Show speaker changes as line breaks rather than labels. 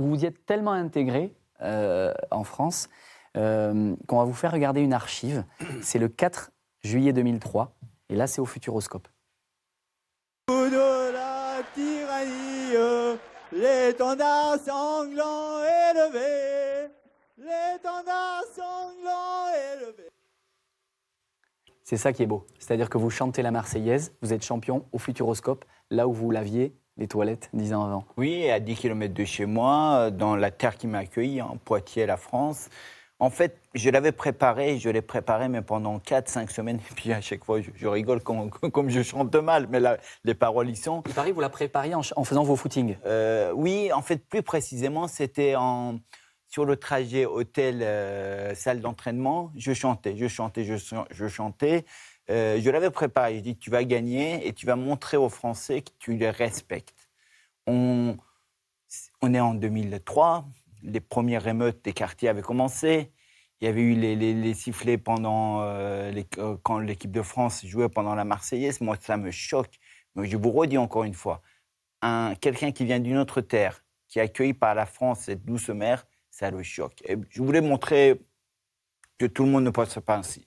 vous y êtes tellement intégré en France qu'on va vous faire regarder une archive. C'est le 4 juillet 2003. Et là, c'est au Futuroscope.
De la tyrannie, l'étendard sanglant élevé, l'étendard sanglant élevé.
C'est ça qui est beau. C'est-à-dire que vous chantez la Marseillaise, vous êtes champion au Futuroscope, là où vous laviez les toilettes 10 ans avant.
Oui, à 10 km de chez moi, dans la terre qui m'a accueilli, en Poitiers, la France. En fait, je l'ai préparé, mais pendant 4-5 semaines. Et puis à chaque fois, je rigole comme je chante mal, mais là, les paroles y sont.
Il paraît que vous la prépariez en faisant vos footings.
Oui, en fait, plus précisément, c'était sur le trajet hôtel-salle d'entraînement. Je chantais. Je l'avais préparé. Je dis, tu vas gagner et tu vas montrer aux Français que tu les respectes. On est en 2003. Les premières émeutes des quartiers avaient commencé. Il y avait eu les sifflets pendant quand l'équipe de France jouait pendant la Marseillaise. Moi, ça me choque. Mais je vous redis encore une fois, quelqu'un qui vient d'une autre terre, qui est accueilli par la France, cette douce mère, ça le choque. Et je voulais montrer que tout le monde ne pense pas ainsi.